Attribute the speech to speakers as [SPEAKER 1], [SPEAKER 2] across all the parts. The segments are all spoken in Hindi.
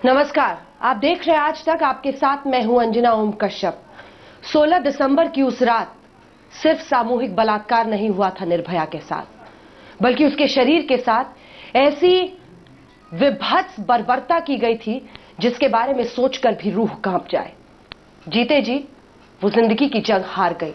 [SPEAKER 1] नमस्कार, आप देख रहे हैं आज तक। आपके साथ मैं हूं अंजना ओम कश्यप। 16 दिसंबर की उस रात सिर्फ सामूहिक बलात्कार नहीं हुआ था निर्भया के साथ, बल्कि उसके शरीर के साथ ऐसी विभत्स बर्बरता की गई थी जिसके बारे में सोचकर भी रूह कांप जाए। जीते जी वो जिंदगी की जंग हार गई,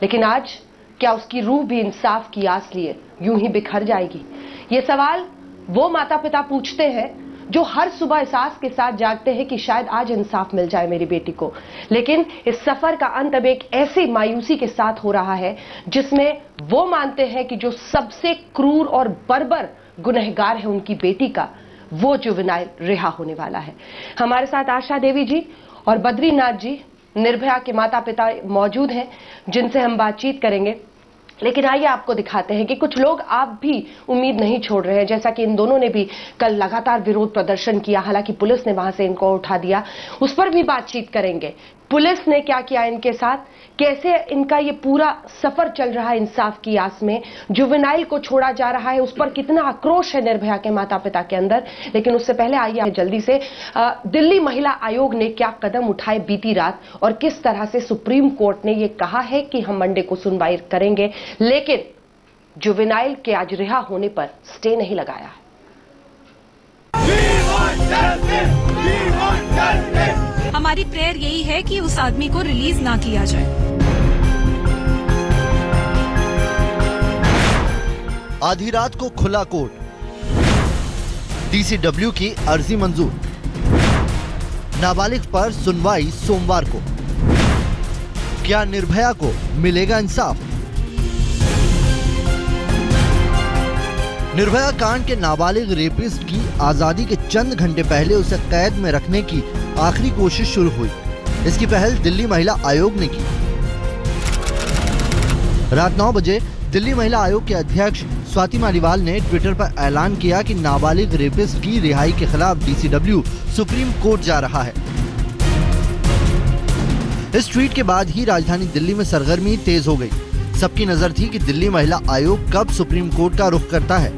[SPEAKER 1] लेकिन आज क्या उसकी रूह भी इंसाफ की आस लिए यूं ही बिखर जाएगी? ये सवाल वो माता पिता पूछते हैं जो हर सुबह इस आस के साथ जागते हैं कि शायद आज इंसाफ मिल जाए मेरी बेटी को। लेकिन इस सफर का अंत अब एक ऐसी मायूसी के साथ हो रहा है जिसमें वो मानते हैं कि जो सबसे क्रूर और बर्बर गुनहगार है उनकी बेटी का, वो जुवेनाइल रिहा होने वाला है। हमारे साथ आशा देवी जी और बद्रीनाथ जी निर्भया के माता पिता मौजूद हैं जिनसे हम बातचीत करेंगे। लेकिन आइए आपको दिखाते हैं कि कुछ लोग आप भी उम्मीद नहीं छोड़ रहे हैं, जैसा कि इन दोनों ने भी कल लगातार विरोध प्रदर्शन किया। हालांकि पुलिस ने वहां से इनको उठा दिया, उस पर भी बातचीत करेंगे। पुलिस ने क्या किया इनके साथ, कैसे इनका ये पूरा सफर चल रहा है इंसाफ की आस में, जुवेनाइल को छोड़ा जा रहा है, उस पर कितना आक्रोश है निर्भया के माता पिता के अंदर। लेकिन उससे पहले आइए जल्दी से दिल्ली महिला आयोग ने क्या कदम उठाए बीती रात और किस तरह से सुप्रीम कोर्ट ने ये कहा है कि हम मंडे को सुनवाई करेंगे, लेकिन जुवेनाइल के आज रिहा होने पर स्टे नहीं लगाया है।
[SPEAKER 2] हमारी प्रेयर यही है कि उस आदमी को रिलीज ना किया जाए।
[SPEAKER 3] आधी रात को खुला कोर्ट, डीसीडब्ल्यू की अर्जी मंजूर, नाबालिग पर सुनवाई सोमवार को। क्या निर्भया को मिलेगा इंसाफ? निर्भया कांड के नाबालिग रेपिस्ट की आजादी के चंद घंटे पहले उसे कैद में रखने की आखिरी कोशिश शुरू हुई। इसकी पहल दिल्ली महिला आयोग ने की। रात 9 बजे दिल्ली महिला आयोग के अध्यक्ष स्वाति मालीवाल ने ट्विटर पर ऐलान किया कि नाबालिग रेपिस्ट की रिहाई के खिलाफ डीसीडब्ल्यू सुप्रीम कोर्ट जा रहा है। इस ट्वीट के बाद ही राजधानी दिल्ली में सरगर्मी तेज हो गई। सबकी नजर थी कि दिल्ली महिला आयोग कब सुप्रीम कोर्ट का रुख करता है।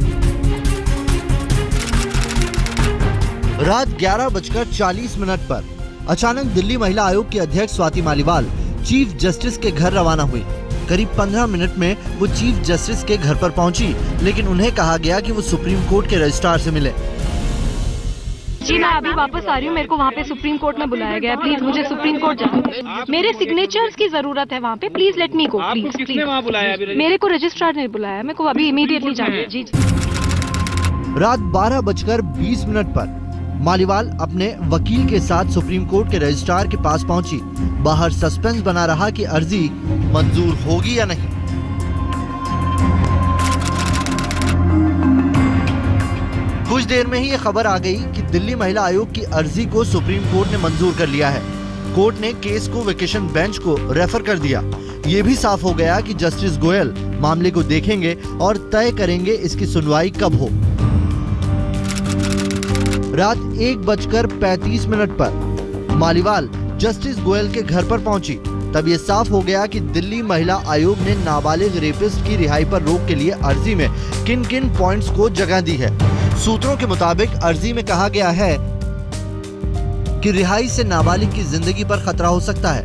[SPEAKER 3] रात 11:40 पर अचानक दिल्ली महिला आयोग के अध्यक्ष स्वाति मालीवाल चीफ जस्टिस के घर रवाना हुई। करीब 15 मिनट में वो चीफ जस्टिस के घर पर पहुंची, लेकिन उन्हें कहा गया कि वो सुप्रीम कोर्ट के रजिस्ट्रार से मिले।
[SPEAKER 2] जी मैं अभी वापस आ रही हूँ, मेरे को वहाँ पे सुप्रीम कोर्ट में बुलाया गया है। प्लीज मुझे सुप्रीम कोर्ट जाना है, मेरे सिग्नेचर्स की जरूरत है वहाँ पे। Please let me go, please. किसने वहाँ बुलाया? मेरे को रजिस्ट्रार ने बुलाया, मेरे को अभी इमीडिएटली जाना है। जी।
[SPEAKER 3] रात 12:20 पर मालीवाल अपने वकील के साथ सुप्रीम कोर्ट के रजिस्ट्रार के पास पहुंची। बाहर सस्पेंस बना रहा कि अर्जी मंजूर होगी या नहीं। कुछ देर में ही ये खबर आ गई कि दिल्ली महिला आयोग की अर्जी को सुप्रीम कोर्ट ने मंजूर कर लिया है। कोर्ट ने केस को वेकेशन बेंच को रेफर कर दिया। ये भी साफ हो गया कि जस्टिस गोयल मामले को देखेंगे और तय करेंगे इसकी सुनवाई कब हो। रात 1:35 पर मालीवाल जस्टिस गोयल के घर पर पहुंची। तब ये साफ हो गया कि दिल्ली महिला आयोग ने नाबालिग रेपिस्ट की रिहाई पर रोक के लिए अर्जी में किन किन पॉइंट्स को जगह दी है। सूत्रों के मुताबिक अर्जी में कहा गया है कि रिहाई से नाबालिग की जिंदगी पर खतरा हो सकता है।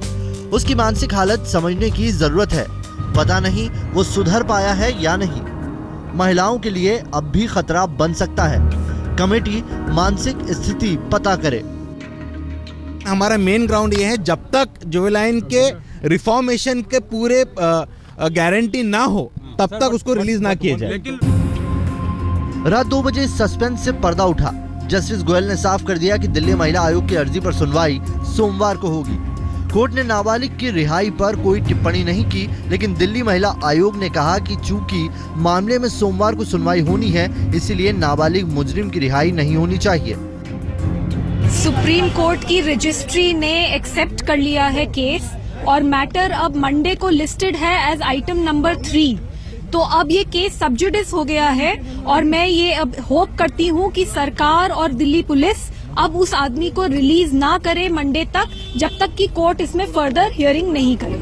[SPEAKER 3] उसकी मानसिक हालत समझने की जरूरत है। पता नहीं वो सुधर पाया है या नहीं। महिलाओं के लिए अब भी खतरा बन सकता है। कमेटी मानसिक स्थिति पता करे।
[SPEAKER 4] हमारा मेन ग्राउंड ये है, जब तक जुवेनाइल के रिफॉर्मेशन के पूरे गारंटी ना हो तब तक उसको रिलीज ना किया जाए।
[SPEAKER 3] रात 2 बजे सस्पेंस से पर्दा उठा। जस्टिस गोयल ने साफ कर दिया कि दिल्ली महिला आयोग की अर्जी पर सुनवाई सोमवार को होगी। कोर्ट ने नाबालिग की रिहाई पर कोई टिप्पणी नहीं की, लेकिन दिल्ली महिला आयोग ने कहा कि चूंकि मामले में सोमवार को सुनवाई होनी है, इसलिए नाबालिग मुजरिम की रिहाई नहीं होनी चाहिए।
[SPEAKER 2] सुप्रीम कोर्ट की रजिस्ट्री ने एक्सेप्ट कर लिया है केस और मैटर अब मंडे को लिस्टेड है एज आइटम नंबर 3। तो अब ये केस सब जुडिस हो गया है और मैं ये अब होप करती हूँ कि सरकार और दिल्ली पुलिस अब उस आदमी को रिलीज ना करे मंडे तक, जब तक कि कोर्ट इसमें फर्दर हियरिंग नहीं करे।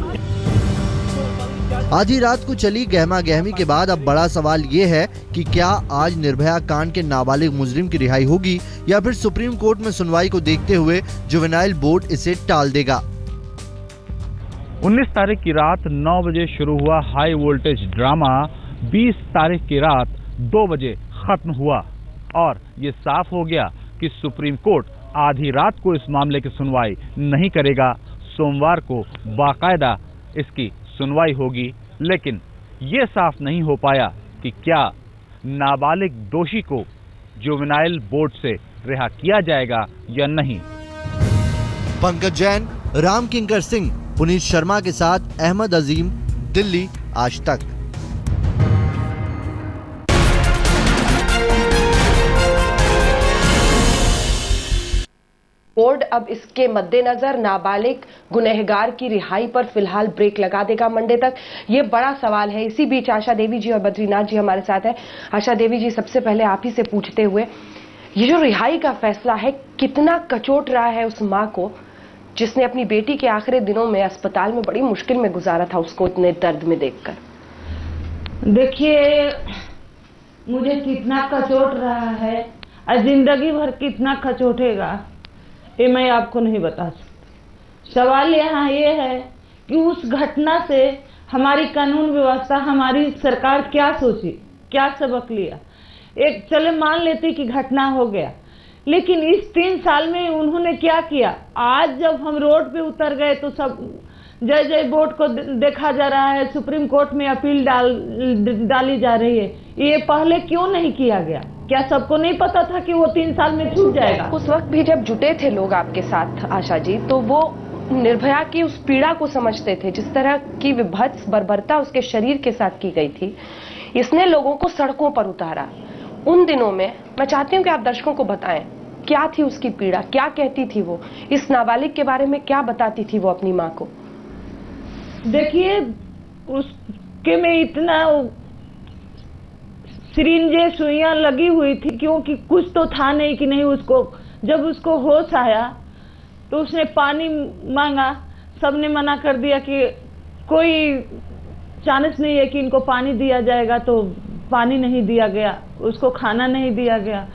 [SPEAKER 3] आधी रात को चली गहमा गहमी के बाद अब बड़ा सवाल ये है कि क्या आज निर्भया कांड के नाबालिग मुजरिम की रिहाई होगी या फिर सुप्रीम कोर्ट में सुनवाई को देखते हुए जुवेनाइल बोर्ड इसे टाल देगा।
[SPEAKER 5] 19 तारीख की रात 9 बजे शुरू हुआ हाई वोल्टेज ड्रामा 20 तारीख की रात 2 बजे खत्म हुआ और ये साफ हो गया कि सुप्रीम कोर्ट आधी रात को इस मामले की सुनवाई नहीं करेगा। सोमवार को बाकायदा इसकी सुनवाई होगी, लेकिन ये साफ नहीं हो पाया कि क्या नाबालिग दोषी को जुवेनाइल बोर्ड से रिहा किया जाएगा या नहीं।
[SPEAKER 3] पंकज जैन, राम किंकर सिंह, पुनीत शर्मा के साथ अहमद अजीम, दिल्ली आज तक।
[SPEAKER 1] बोर्ड अब इसके मद्देनजर नाबालिग गुनहगार की रिहाई पर फिलहाल ब्रेक लगा देगा मंडे तक। ये बड़ा सवाल है। इसी बीच आशा देवी जी और बद्रीनाथ जी हमारे साथ है। आशा देवी जी, सबसे पहले आप ही से पूछते हुए, ये जो रिहाई का फैसला है कितना कचोट रहा है उस माँ को जिसने अपनी बेटी के आखिरी दिनों में अस्पताल में बड़ी मुश्किल में गुजारा था, उसको इतने दर्द में देखकर।
[SPEAKER 6] देखिए, मुझे कितना कचोट रहा है और जिंदगी भर कितना कचोटेगा ये मैं आपको नहीं बता सकती। सवाल यहाँ ये है कि उस घटना से हमारी कानून व्यवस्था, हमारी सरकार क्या सोची, क्या सबक लिया। एक चले मान लेती कि घटना हो गया, लेकिन इस 3 साल में उन्होंने क्या किया। आज जब हम रोड पे उतर गए तो सब जय जय बोर्ड को देखा जा रहा है, सुप्रीम कोर्ट में अपील डाली जा रही है। ये पहले क्यों नहीं किया गया? क्या सबको नहीं पता था कि वो 3 साल में छूट जाएगा?
[SPEAKER 1] उस वक्त भी जब जुटे थे लोग आपके साथ आशा जी, तो वो निर्भया की उस पीड़ा को समझते थे, जिस तरह की विभत्स बर्बरता उसके शरीर के साथ की गई थी। इसने लोगों को सड़कों पर उतारा। उन दिनों में मैं चाहती हूँ कि आप दर्शकों को बताएं क्या थी उसकी पीड़ा, क्या कहती थी वो, इस नाबालिग के बारे में क्या बताती थी वो अपनी माँ को।
[SPEAKER 6] देखिए, उसके में इतना सिरिंजे सुइयां लगी हुई थी, क्योंकि कुछ तो था नहीं कि नहीं उसको। जब उसको होश आया तो उसने पानी मांगा, सबने मना कर दिया कि कोई चांस नहीं है कि इनको पानी दिया जाएगा, तो पानी नहीं दिया गया, उसको खाना नहीं दिया गया।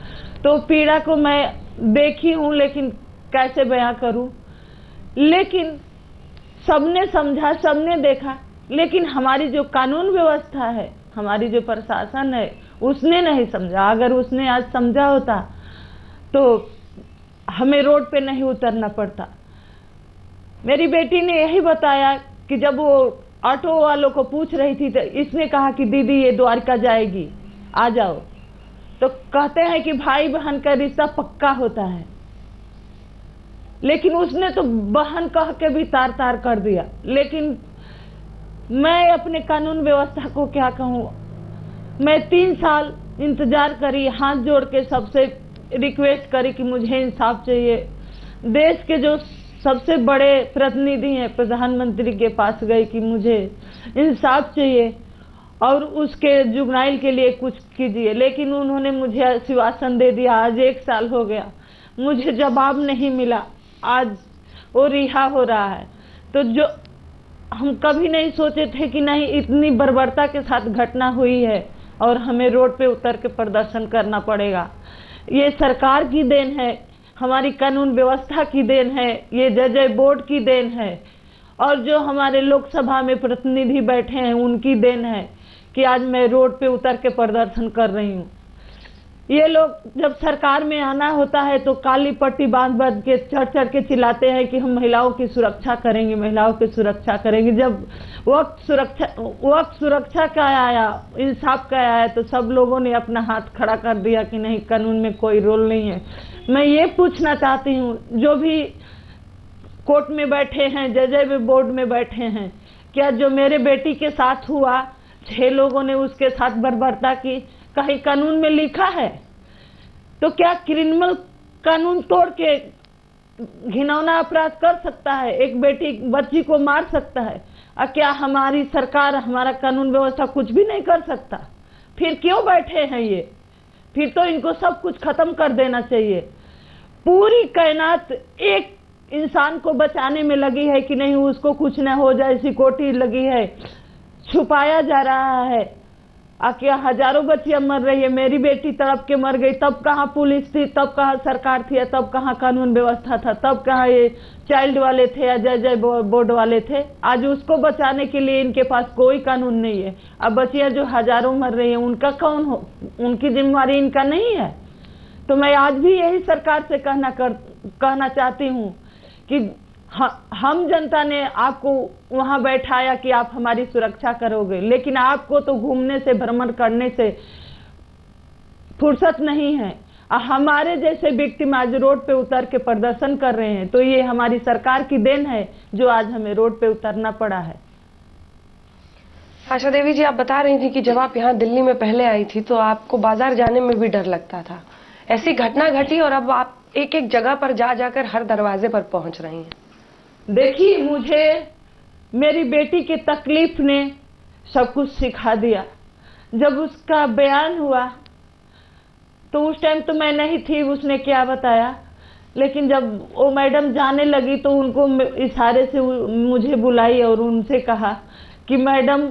[SPEAKER 6] तो पीड़ा को मैं देखी हूँ, लेकिन कैसे बयां करूँ। लेकिन सबने समझा, सबने देखा, लेकिन हमारी जो कानून व्यवस्था है, हमारी जो प्रशासन है, उसने नहीं समझा। अगर उसने आज समझा होता तो हमें रोड पे नहीं उतरना पड़ता। मेरी बेटी ने यही बताया कि जब वो ऑटो वालों को पूछ रही थी तो इसने कहा कि दीदी ये द्वारका जाएगी, आ जाओ। तो कहते हैं कि भाई बहन का रिश्ता पक्का होता है, लेकिन उसने तो बहन कह के भी तार तार कर दिया। लेकिन मैं अपने कानून व्यवस्था को क्या कहूँ। मैं 3 साल इंतजार करी, हाथ जोड़ के सबसे रिक्वेस्ट करी कि मुझे इंसाफ चाहिए। देश के जो सबसे बड़े प्रतिनिधि हैं, प्रधानमंत्री के पास गई कि मुझे इंसाफ चाहिए और उसके जुवेनाइल के लिए कुछ कीजिए। लेकिन उन्होंने मुझे आश्वासन दे दिया। आज 1 साल हो गया, मुझे जवाब नहीं मिला। आज वो रिहा हो रहा है। तो जो हम कभी नहीं सोचे थे कि नहीं इतनी बर्बरता के साथ घटना हुई है और हमें रोड पे उतर के प्रदर्शन करना पड़ेगा। ये सरकार की देन है, हमारी कानून व्यवस्था की देन है, ये जज बोर्ड की देन है, और जो हमारे लोकसभा में प्रतिनिधि बैठे हैं उनकी देन है कि आज मैं रोड पे उतर के प्रदर्शन कर रही हूँ। ये लोग जब सरकार में आना होता है तो काली पट्टी बांध बांध के चढ़ के चिल्लाते हैं कि हम महिलाओं की सुरक्षा करेंगे, महिलाओं की सुरक्षा करेंगे। जब वक्त सुरक्षा का आया, इंसाफ का आया, तो सब लोगों ने अपना हाथ खड़ा कर दिया कि नहीं, कानून में कोई रोल नहीं है। मैं ये पूछना चाहती हूँ, जो भी कोर्ट में बैठे हैं, जज बोर्ड में बैठे हैं, क्या जो मेरे बेटी के साथ हुआ, 6 लोगों ने उसके साथ बर्बरता की, कहीं कानून में लिखा है? तो क्या क्रिमिनल कानून तोड़ के घिनौना अपराध कर सकता है? एक बच्ची को मार सकता है? और क्या हमारी सरकार, हमारा कानून व्यवस्था कुछ भी नहीं कर सकता? फिर क्यों बैठे हैं ये? फिर तो इनको सब कुछ खत्म कर देना चाहिए। पूरी कायनात एक इंसान को बचाने में लगी है कि नहीं उसको कुछ ना हो जाए, सिक्योरिटी लगी है। छुपाया जा रहा है। क्या हजारों बच्चियां मर रही है, मेरी बेटी तड़प के मर गई, तब कहाँ पुलिस थी, तब कहाँ सरकार थी, तब कहाँ कानून व्यवस्था था, तब कहाँ ये चाइल्ड वाले थे या जय बोर्ड वाले थे। आज उसको बचाने के लिए इनके पास कोई कानून नहीं है। अब बच्चियां जो हजारों मर रही हैं उनका कौन हो, उनकी जिम्मेवारी इनका नहीं है। तो मैं आज भी यही सरकार से कहना चाहती हूँ कि हम जनता ने आपको वहां बैठाया कि आप हमारी सुरक्षा करोगे, लेकिन आपको तो घूमने से, भ्रमण करने से फुर्सत नहीं है। हमारे जैसे विक्टिम आज रोड पे उतर के प्रदर्शन कर रहे हैं, तो ये हमारी सरकार की देन है जो आज हमें रोड पे उतरना पड़ा है।
[SPEAKER 1] आशा देवी जी, आप बता रही थी कि जब आप यहाँ दिल्ली में पहले आई थी तो आपको बाजार जाने में भी डर लगता था। ऐसी घटना घटी और अब आप एक एक जगह पर जाकर हर दरवाजे पर पहुंच रही हैं।
[SPEAKER 6] देखिए, मुझे मेरी बेटी की तकलीफ ने सब कुछ सिखा दिया। जब उसका बयान हुआ तो उस टाइम तो मैं नहीं थी, उसने क्या बताया, लेकिन जब वो मैडम जाने लगी तो उनको इशारे से मुझे बुलाई और उनसे कहा कि मैडम,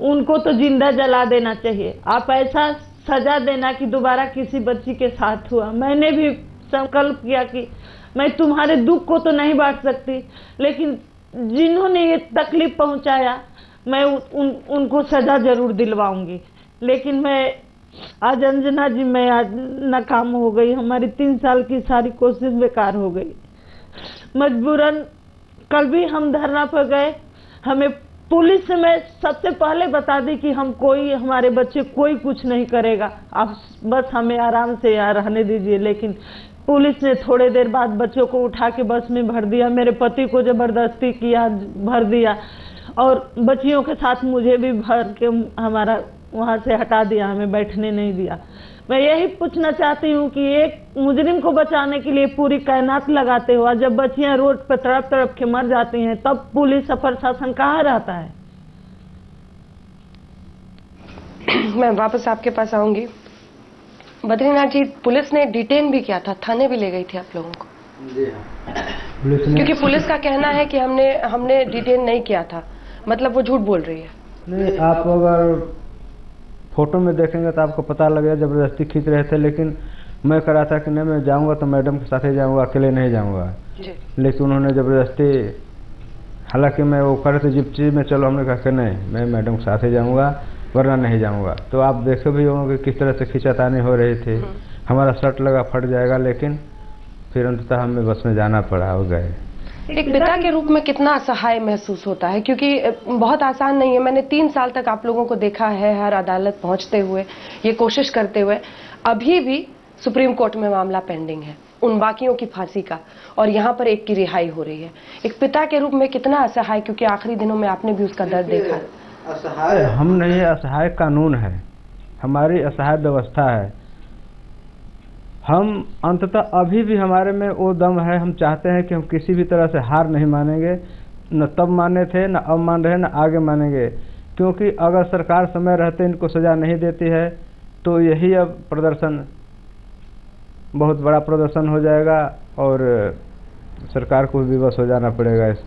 [SPEAKER 6] उनको तो जिंदा जला देना चाहिए, आप ऐसा सजा देना कि दोबारा किसी बच्ची के साथ हुआ। मैंने भी संकल्प किया कि मैं तुम्हारे दुख को तो नहीं बांट सकती, लेकिन जिन्होंने ये तकलीफ पहुंचाया मैं उनको सजा जरूर दिलवाऊंगी। लेकिन मैं आज अंजना जी, मैं आज नाकाम हो गई। हमारी 3 साल की सारी कोशिश बेकार हो गई। मजबूरन कल भी हम धरना पर गए। हमें पुलिस से मैं सबसे पहले बता दी कि हमारे बच्चे कोई कुछ नहीं करेगा, आप बस हमें आराम से यहाँ रहने दीजिए। लेकिन पुलिस ने थोड़े देर बाद बच्चों को उठा के बस में भर दिया, मेरे पति को जबरदस्ती किया, भर दिया, और बच्चियों के साथ मुझे भी भर के हमारा वहाँ से हटा दिया, हमें बैठने नहीं दिया। मैं यही पूछना चाहती हूँ कि एक मुजरिम को बचाने के लिए पूरी कायनात लगाते हो, जब बच्चियां रोड पर तड़प तड़प के मर जाती हैं तब पुलिस और प्रशासन कहाँ रहता है?
[SPEAKER 1] मैं वापस आपके पास आऊंगी। बद्रीनाथ जी, पुलिस ने डिटेन भी किया था, थाने भी ले गई थी आप लोगों को?
[SPEAKER 7] जी हाँ।
[SPEAKER 1] क्योंकि पुलिस का कहना है कि हमने डिटेन नहीं किया था, मतलब वो झूठ बोल रही है।
[SPEAKER 7] नहीं, आप अगर फोटो में देखेंगे तो आपको पता लगेगा, जबरदस्ती खींच रहे थे। लेकिन मैं कह रहा था कि नहीं, मैं जाऊंगा तो मैडम के साथ ही जाऊंगा, अकेले नहीं जाऊंगा। लेकिन उन्होंने जबरदस्ती, हालांकि मैं वो कर रहे थे जिप्सी में, चलो हमने कहा कि नहीं, मैं मैडम के साथ ही जाऊंगा वरना नहीं जाऊंगा। तो आप देखे भी होंगे किस तरह से खींचातानी हो रही थी। हमारा शर्ट लगा फट जाएगा, लेकिन फिर अंततः हमें बस में जाना पड़ा और गए।
[SPEAKER 1] एक पिता के रूप में कितना असहाय महसूस होता है, क्योंकि बहुत आसान नहीं है। मैंने 3 साल तक आप लोगों को देखा है हर अदालत पहुंचते हुए, ये कोशिश करते हुए। अभी भी सुप्रीम कोर्ट में मामला पेंडिंग है उन बाकियों की फांसी का, और यहाँ पर एक की रिहाई हो रही है। एक पिता के रूप में कितना असहाय, क्योंकि आखिरी दिनों में आपने भी उसका दर्द देखा।
[SPEAKER 7] असहाय हम नहीं, असहाय कानून है, हमारी असहाय व्यवस्था है। हम अंततः अभी भी हमारे में वो दम है, हम चाहते हैं कि हम किसी भी तरह से हार नहीं मानेंगे। न तब माने थे, न अब मान रहे, न आगे मानेंगे। क्योंकि अगर सरकार समय रहते इनको सजा नहीं देती है तो यही अब प्रदर्शन, बहुत बड़ा प्रदर्शन हो जाएगा और सरकार को विवश हो जाना पड़ेगा इस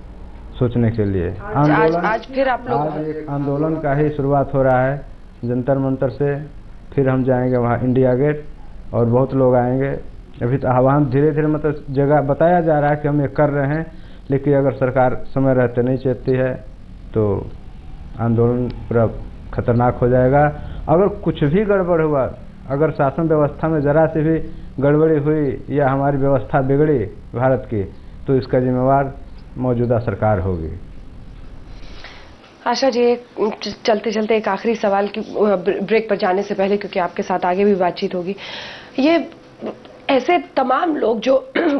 [SPEAKER 7] सोचने के लिए।
[SPEAKER 1] आज फिर आप लोग,
[SPEAKER 7] आज एक आंदोलन का ही शुरुआत हो रहा है जंतर मंतर से। फिर हम जाएंगे वहाँ इंडिया गेट और बहुत लोग आएंगे। अभी तो आह्वान धीरे धीरे, मतलब जगह बताया जा रहा है कि हम ये कर रहे हैं, लेकिन अगर सरकार समय रहते नहीं चेतती है तो आंदोलन पूरा खतरनाक हो जाएगा। अगर कुछ भी गड़बड़ हुआ, अगर शासन व्यवस्था में जरा सी भी गड़बड़ी हुई या हमारी व्यवस्था बिगड़ी भारत की, तो इसका जिम्मेवार मौजूदा सरकार होगी।
[SPEAKER 1] आशा जी, चलते चलते एक आखिरी सवाल की ब्रेक पर जाने से पहले, क्योंकि आपके साथ आगे भी बातचीत होगी, ये ऐसे तमाम लोग जो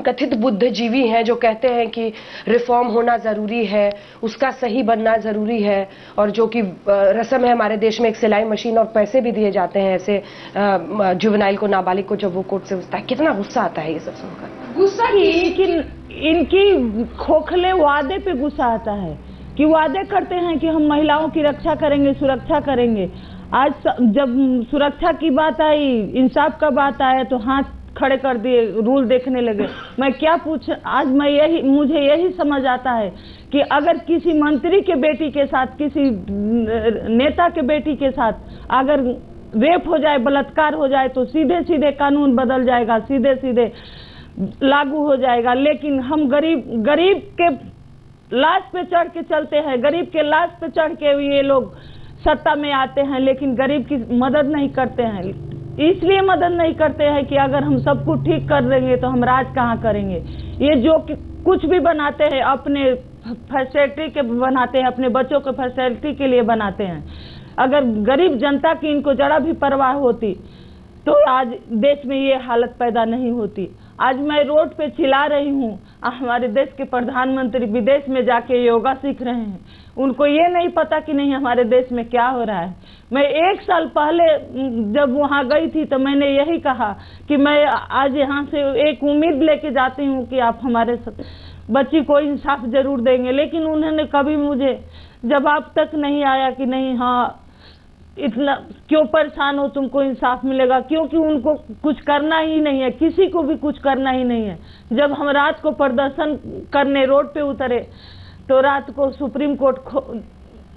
[SPEAKER 1] कथित बुद्धिजीवी हैं, जो कहते हैं कि रिफॉर्म होना ज़रूरी है, उसका सही बनना ज़रूरी है, और जो कि रस्म है हमारे देश में, एक सिलाई मशीन और पैसे भी दिए जाते हैं ऐसे जुवेनाइल को, नाबालिग को, जब वो कोर्ट से उठता है। कितना गुस्सा आता है ये सब सुनकर?
[SPEAKER 6] गुस्सा इनकी खोखले वादे पे गुस्सा आता है कि वादे करते हैं कि हम महिलाओं की रक्षा करेंगे, सुरक्षा करेंगे। आज जब सुरक्षा की बात आई, इंसाफ का बात आया, तो हाथ खड़े कर दिए, रूल देखने लगे। मैं क्या पूछ, आज मुझे यही समझ आता है कि अगर किसी मंत्री के बेटी के साथ, किसी नेता के बेटी के साथ अगर रेप हो जाए, बलात्कार हो जाए तो सीधे सीधे कानून बदल जाएगा, सीधे सीधे लागू हो जाएगा। लेकिन हम गरीब के लाश पे चढ़ के चलते हैं, गरीब के लाश पे चढ़ के ये लोग सत्ता में आते हैं, लेकिन गरीब की मदद नहीं करते हैं। इसलिए मदद नहीं करते हैं कि अगर हम सब कुछ ठीक कर देंगे तो हम राज कहाँ करेंगे। ये जो कुछ भी बनाते हैं अपने फैसिलिटी के बनाते हैं, अपने बच्चों के फैसिलिटी के लिए बनाते हैं। अगर गरीब जनता की इनको जरा भी परवाह होती तो आज देश में ये हालत पैदा नहीं होती। आज मैं रोड पे चिल्ला रही हूँ, हमारे देश के प्रधानमंत्री विदेश में जाके योगा सीख रहे हैं, उनको ये नहीं पता कि नहीं हमारे देश में क्या हो रहा है। मैं 1 साल पहले जब वहाँ गई थी तो मैंने यही कहा कि मैं आज यहाँ से एक उम्मीद लेके जाती हूँ कि आप हमारे बच्ची को इंसाफ जरूर देंगे, लेकिन उन्होंने कभी मुझे जवाब तक नहीं आया कि नहीं, हाँ इतना क्यों परेशान हो, तुमको इंसाफ मिलेगा, क्योंकि उनको कुछ करना ही नहीं है, किसी को भी कुछ करना ही नहीं है। जब हम रात को प्रदर्शन करने रोड पे उतरे तो रात को सुप्रीम कोर्ट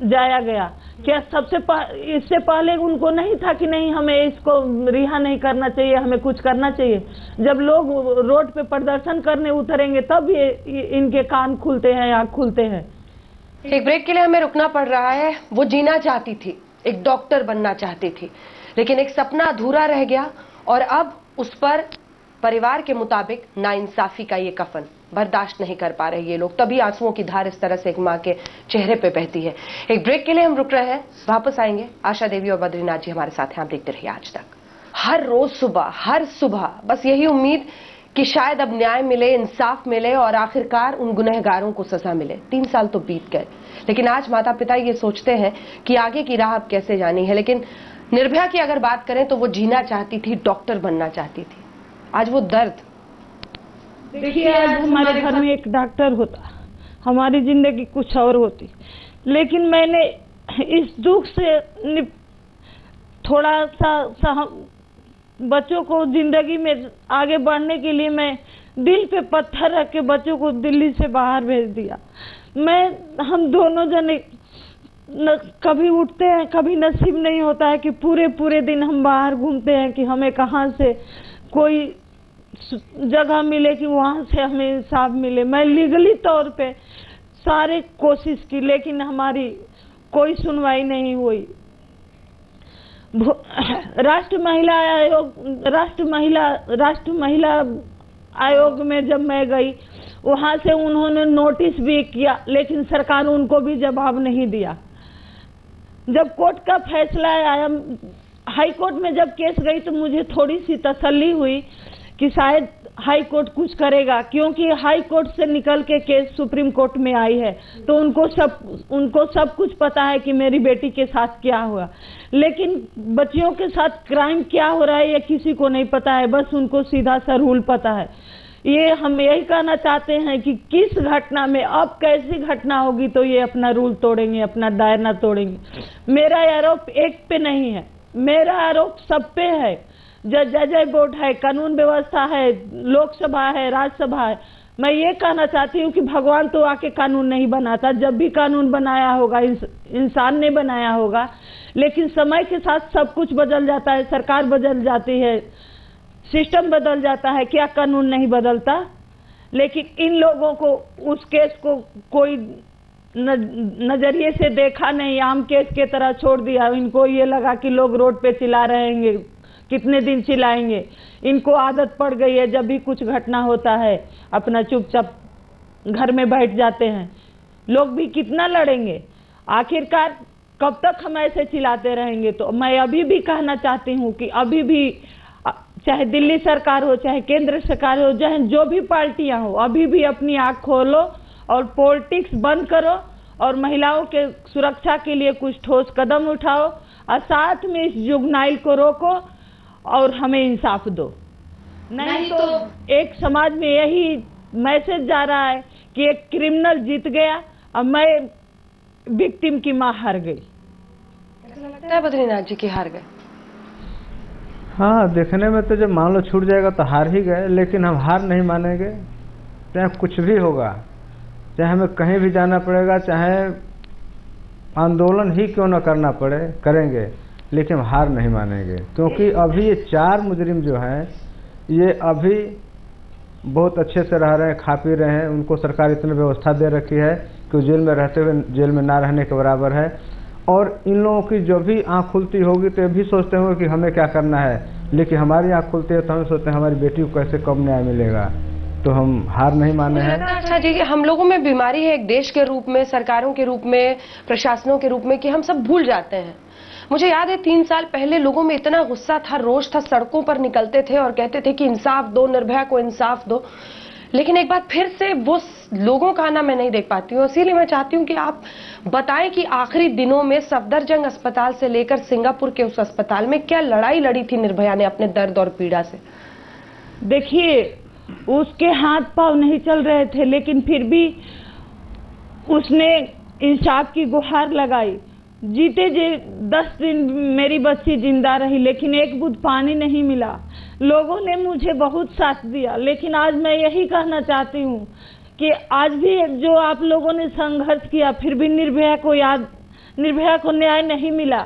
[SPEAKER 6] जाया गया। क्या इससे पहले उनको नहीं था कि नहीं हमें इसको रिहा नहीं करना चाहिए, हमें कुछ करना चाहिए। जब लोग रोड पे प्रदर्शन करने उतरेंगे तब ये इनके कान खुलते हैं, आँख खुलते हैं।
[SPEAKER 1] एक ब्रेक के लिए हमें रुकना पड़ रहा है। वो जीना चाहती थी, एक डॉक्टर बनना चाहती थी, लेकिन एक सपना अधूरा रह गया और अब उस पर परिवार के मुताबिक नाइंसाफी का ये कफन बर्दाश्त नहीं कर पा रहे ये लोग, तभी आंसुओं की धार इस तरह से एक मां के चेहरे पे बहती है। एक ब्रेक के लिए हम रुक रहे हैं, वापस आएंगे। आशा देवी और बद्रीनाथ जी हमारे साथ हैं, आप देखते रहिए आज तक। हर रोज सुबह, हर सुबह बस यही उम्मीद कि शायद अब न्याय मिले, इंसाफ मिले और आखिरकार उन गुनहगारों को सजा मिले। 3 साल तो बीत गए, लेकिन आज माता पिता ये सोचते हैं कि आगे की राह अब कैसे जानी है। लेकिन निर्भया की अगर बात करें तो वो जीना चाहती थी, डॉक्टर बनना चाहती थी। आज वो दर्द
[SPEAKER 6] देखिए, आज हमारे घर में एक डॉक्टर होता, हमारी जिंदगी कुछ और होती। लेकिन मैंने इस दुख से थोड़ा सा बच्चों को जिंदगी में आगे बढ़ने के लिए मैं दिल पे पत्थर रख के बच्चों को दिल्ली से बाहर भेज दिया। हम दोनों जने कभी उठते हैं, कभी नसीब नहीं होता है कि पूरे दिन हम बाहर घूमते हैं कि हमें कहाँ से कोई जगह मिले कि वहाँ से हमें इंसाफ मिले। मैं लीगली तौर पे सारे कोशिश की, लेकिन हमारी कोई सुनवाई नहीं हुई। राष्ट्र महिला आयोग में जब मैं गई, वहां से उन्होंने नोटिस भी किया, लेकिन सरकार उनको भी जवाब नहीं दिया। जब कोर्ट का फैसला आया, हाई कोर्ट में जब केस गई तो मुझे थोड़ी सी तसल्ली हुई कि शायद हाई कोर्ट कुछ करेगा, क्योंकि हाई कोर्ट से निकल के केस सुप्रीम कोर्ट में आई है तो उनको सब कुछ पता है कि मेरी बेटी के साथ क्या हुआ। लेकिन बच्चियों के साथ क्राइम क्या हो रहा है ये किसी को नहीं पता है, बस उनको सीधा सा रूल पता है। ये हम यही कहना चाहते हैं कि किस घटना में अब कैसी घटना होगी तो ये अपना रूल तोड़ेंगे, अपना दायरा तोड़ेंगे। मेरा आरोप एक पे नहीं है, मेरा आरोप सब पे है। जज बोर्ड है, कानून व्यवस्था है, लोकसभा है, राज्यसभा है। मैं ये कहना चाहती हूँ कि भगवान तो आके कानून नहीं बनाता, जब भी कानून बनाया होगा इंसान ने बनाया होगा, लेकिन समय के साथ सब कुछ बदल जाता है, सरकार बदल जाती है, सिस्टम बदल जाता है, क्या कानून नहीं बदलता। लेकिन इन लोगों को उस केस को कोई नजरिए से देखा नहीं, आम केस के तरह छोड़ दिया। इनको ये लगा कि लोग रोड पे चिल्ला रहेंगे, कितने दिन चिल्लाएंगे। इनको आदत पड़ गई है, जब भी कुछ घटना होता है अपना चुपचाप घर में बैठ जाते हैं। लोग भी कितना लड़ेंगे, आखिरकार कब तक हम ऐसे चिल्लाते रहेंगे। तो मैं अभी भी कहना चाहती हूँ कि अभी भी चाहे दिल्ली सरकार हो, चाहे केंद्र सरकार हो, चाहे जो भी पार्टियां हो, अभी भी अपनी आंख खोलो और पॉलिटिक्स बंद करो और महिलाओं के सुरक्षा के लिए कुछ ठोस कदम उठाओ और साथ में इस जुगनाइल को रोको और हमें इंसाफ दो। नहीं तो एक समाज में यही मैसेज जा रहा है कि एक क्रिमिनल जीत गया और मैं विक्टिम की मां हार गई।
[SPEAKER 1] ऐसा लगता है बद्रीनाथ जी की हार गए?
[SPEAKER 7] हाँ, देखने में तो जब मान लो छूट जाएगा तो हार ही गए, लेकिन हम हार नहीं मानेंगे, चाहे कुछ भी होगा। चाहे हमें कहीं भी जाना पड़ेगा, चाहे आंदोलन ही क्यों न करना पड़े, करेंगे, लेकिन हार नहीं मानेंगे। क्योंकि अभी ये 4 मुजरिम जो हैं ये अभी बहुत अच्छे से रह रहे हैं, खा पी रहे हैं। उनको सरकार इतनी व्यवस्था दे रखी है कि जेल में रहते हुए जेल में ना रहने के बराबर है। और इन लोगों की जो भी आँख खुलती होगी तो ये भी सोचते होंगे कि हमें क्या करना है, लेकिन हमारी आँख खुलती है तो हम सोचते हैं हमारी बेटी को कैसे कब न्याय मिलेगा। तो हम हार नहीं माने हैं।
[SPEAKER 1] अच्छा जी, हम लोगों में बीमारी है एक देश के रूप में, सरकारों के रूप में, प्रशासनों के रूप में, कि हम सब भूल जाते हैं। मुझे याद है 3 साल पहले लोगों में इतना गुस्सा था, रोष था, सड़कों पर निकलते थे और कहते थे कि इंसाफ दो, निर्भया को इंसाफ दो। लेकिन एक बार फिर से वो लोगों का आना मैं नहीं देख पाती हूँ। इसीलिए मैं चाहती हूँ कि आप बताएं कि आखिरी दिनों में सफदरजंग अस्पताल से लेकर सिंगापुर के उस अस्पताल में क्या लड़ाई लड़ी थी निर्भया ने अपने दर्द और पीड़ा से।
[SPEAKER 6] देखिए, उसके हाथ पांव नहीं चल रहे थे, लेकिन फिर भी उसने इंसाफ की गुहार लगाई। जीते जी 10 दिन मेरी बच्ची जिंदा रही, लेकिन एक बूंद पानी नहीं मिला। लोगों ने मुझे बहुत साथ दिया, लेकिन आज मैं यही कहना चाहती हूँ कि आज भी जो आप लोगों ने संघर्ष किया, फिर भी निर्भया को न्याय नहीं मिला।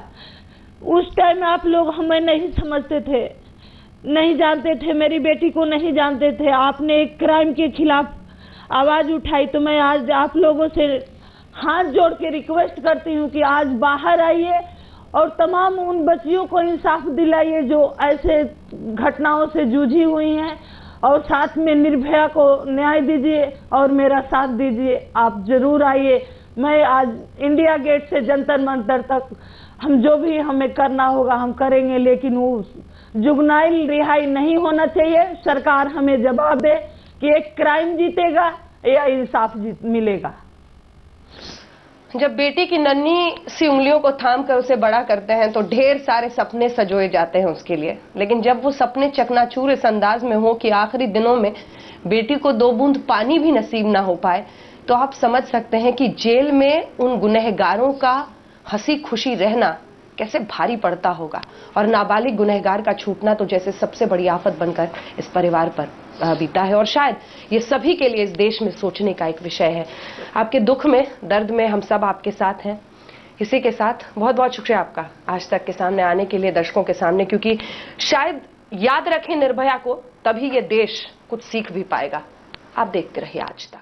[SPEAKER 6] उस टाइम आप लोग हमें नहीं समझते थे, नहीं जानते थे, मेरी बेटी को नहीं जानते थे। आपने एक क्राइम के खिलाफ आवाज उठाई, तो मैं आज आप लोगों से हाथ जोड़ के रिक्वेस्ट करती हूँ कि आज बाहर आइए और तमाम उन बच्चियों को इंसाफ दिलाइए जो ऐसे घटनाओं से जूझी हुई हैं, और साथ में निर्भया को न्याय दीजिए और मेरा साथ दीजिए। आप जरूर आइए। मैं आज इंडिया गेट से जंतर मंतर तक हम जो भी हमें करना होगा हम करेंगे, लेकिन वो जुगनाइल रिहाई नहीं होना चाहिए। सरकार हमें जवाब दे कि एक क्राइम जीतेगा या इंसाफ मिलेगा।
[SPEAKER 1] जब बेटी की नन्ही सी उंगलियों को थाम कर उसे बड़ा करते हैं तो ढेर सारे सपने सजोए जाते हैं उसके लिए, लेकिन जब वो सपने चकनाचूर इस अंदाज में हो कि आखिरी दिनों में बेटी को 2 बूंद पानी भी नसीब ना हो पाए, तो आप समझ सकते हैं कि जेल में उन गुनहगारों का हंसी खुशी रहना कैसे भारी पड़ता होगा। और नाबालिग गुनहगार का छूटना तो जैसे सबसे बड़ी आफत बनकर इस परिवार पर बीता है, और शायद ये सभी के लिए इस देश में सोचने का एक विषय है। आपके दुख में, दर्द में हम सब आपके साथ हैं। इसी के साथ बहुत बहुत शुक्रिया आपका आज तक के सामने आने के लिए, दर्शकों के सामने, क्योंकि शायद याद रखें निर्भया को, तभी ये देश कुछ सीख भी पाएगा। आप देखते रहिए आज तक।